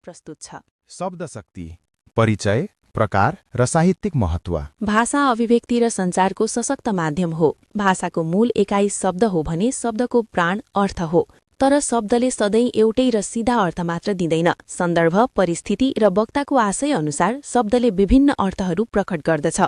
प्रस्तुत छ। शब्द शक्ति, परिचय, प्रकार र साहित्यिक महत्त्व। भाषा अभिव्यक्ति र सञ्चारको सशक्त माध्यम हो। भाषाको मूल एकाइ शब्द हो भने शब्दको प्राण अर्थ हो। तर शब्दले सधैँ एउटै र सिधा अर्थ मात्र दिँदैन। सन्दर्भ, परिस्थिति र वक्ताको आशय अनुसार शब्दले विभिन्न अर्थहरू प्रकट गर्दछ।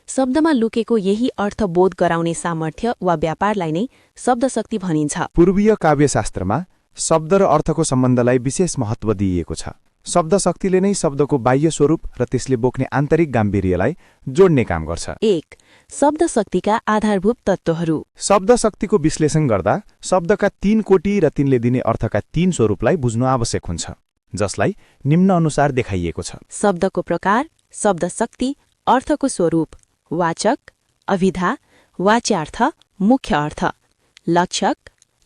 शब्दमा लुकेको यही अर्थ बोध गराउने सामर्थ्य वा व्यापारलाई नै शब्दशक्ति भनिन्छ। पूर्वीय काव्यशास्त्रमा शब्द र अर्थको सम्बन्धलाई विशेष महत्त्व दिइएको छ। शब्दशक्तिले नै शब्दको बाह्य स्वरूप र त्यसले बोक्ने आन्तरिक गाम्भीर्यलाई जोड्ने काम गर्छ। 1. शब्दशक्तिका आधारभूत तत्त्वहरू। शब्दशक्तिको विश्लेषण गर्दा शब्दका 3 कोटि र तिनले दिने अर्थका 3 स्वरूपलाई बुझ्नु आवश्यक हुन्छ, जसलाई निम्न अनुसार देखाइएको छ। शब्दको प्रकार, शब्दशक्ति, अर्थको स्वरूप, वाचक, अभिधा, वाच्यार्थ, मुख्य अर्थ, लक्षक,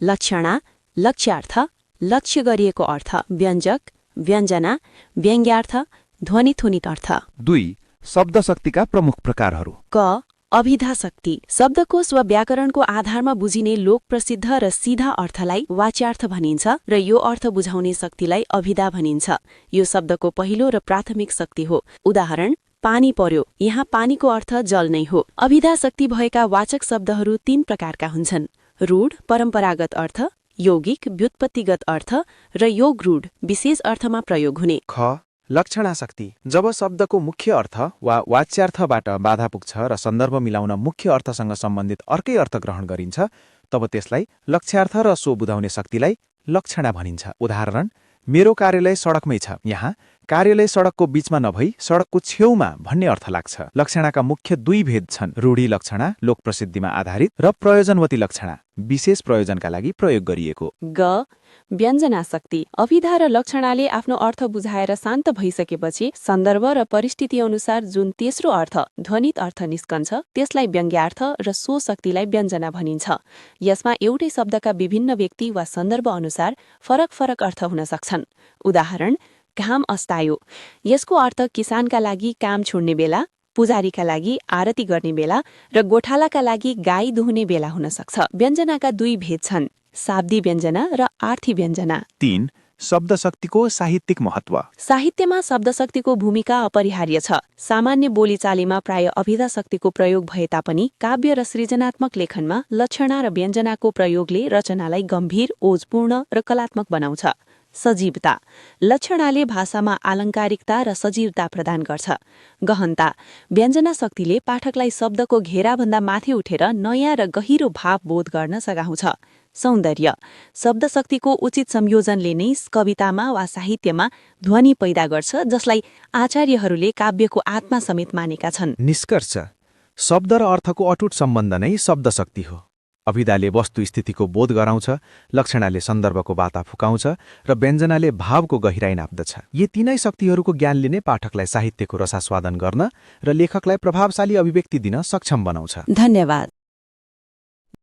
लक्षणा, लक्ष्यार्थ, लक्ष्य गरिएको अर्थ, व्यञ्जक, व्यञ्जना, व्यङ्ग्यार्थ, ध्वनिथुनित अर्थ। 2. शब्दशक्तिका प्रमुख प्रकारहरू। क. अभिधा शक्ति। शब्दकोश वा व्याकरणको आधारमा बुझिने लोकप्रसिद्ध र सिधा अर्थलाई वाच्यार्थ भनिन्छ र यो अर्थ बुझाउने शक्तिलाई अभिधा भनिन्छ। यो शब्दको पहिलो र प्राथमिक शक्ति हो। उदाहरण, पानी पर्यो, यहाँ पानीको अर्थ जल नै हो। अभिधा शक्ति भएका वाचक शब्दहरू 3 प्रकारका हुन्छन्: रूढ, परम्परागत अर्थ; यौगिक, व्युत्पत्तिगत अर्थ; र योगरूढ, विशेष अर्थमा प्रयोग हुने। ख. लक्षणा शक्ति। जब शब्दको मुख्य अर्थ वा वाच्यार्थबाट बाधा पुग्छ र सन्दर्भ मिलाउन मुख्य अर्थसँग सम्बन्धित अर्कै अर्थ ग्रहण गरिन्छ, तब त्यसलाई लक्ष्यार्थ र सो बुझाउने शक्तिलाई लक्षणा भनिन्छ। उदाहरण, मेरो कार्यालय सडकमै छ, यहाँ कार्यालय सडकको बीचमा नभई सडकको छेउमा भन्ने अर्थ लाग्छ। लक्षणाका मुख्य 2 भेद छन्: रूढी लक्षणा, लोकप्रसिद्धिमा आधारित, र प्रयोजनवती लक्षणा, विशेष प्रयोजनका लागि प्रयोग गरिएको। ग. व्यञ्जना शक्ति। अभिधा र लक्षणाले आफ्नो अर्थ बुझाएर शान्त भइसकेपछि सन्दर्भ र परिस्थिति अनुसार जुन तेस्रो अर्थ, ध्वनित अर्थ निस्कन्छ, त्यसलाई व्यङ्ग्यार्थ र सो शक्तिलाई व्यञ्जना भनिन्छ। यसमा एउटै शब्दका विभिन्न व्यक्ति वा सन्दर्भ अनुसार फरक फरक अर्थ हुन सक्छन्। उदाहरण, घाम अस्तायो। यसको अर्थ किसानका लागि काम छोड्ने बेला, पुजारीका लागि आरती गर्ने बेला र गोठालाका लागि गाई दुहुने बेला हुन सक्छ। व्यञ्जनाका 2 भेद छन्: शाब्दी व्यञ्जना र आर्थी व्यञ्जना। 3. शब्दशक्तिको साहित्यिक महत्त्व। साहित्यमा शब्दशक्तिको भूमिका अपरिहार्य छ। सामान्य बोलीचालीमा प्राय अभिधा शक्तिको प्रयोग भए तापनि काव्य र सृजनात्मक लेखनमा लक्षणा र व्यञ्जनाको प्रयोगले रचनालाई गम्भीर, ओजपूर्ण र कलात्मक बनाउँछ। सजीवता। लक्षणाले भाषामा आलङ्कारिकता र सजीवता प्रदान गर्छ। गहनता। व्यञ्जना शक्तिले पाठकलाई शब्दको घेराभन्दा माथि उठेर नयाँ र गहिरो भाव बोध गर्न सघाउँछ। सौन्दर्य। शब्दशक्तिको उचित संयोजनले नै कवितामा वा साहित्यमा ध्वनि पैदा गर्छ, जसलाई आचार्यहरूले काव्यको आत्मा समेत मानेका छन्। निष्कर्ष, शब्द र अर्थको अटुट सम्बन्ध नै शब्दशक्ति हो। अभिधाले वस्तुस्थितिको बोध गराउँछ, लक्षणाले सन्दर्भको बाता फुकाउँछ र व्यञ्जनाले भावको गहिराई नाप्दछ। यी 3 शक्तिहरूको ज्ञानले नै पाठकलाई साहित्यको रसास्वादन गर्न र लेखकलाई प्रभावशाली अभिव्यक्ति दिन सक्षम बनाउँछ। धन्यवाद।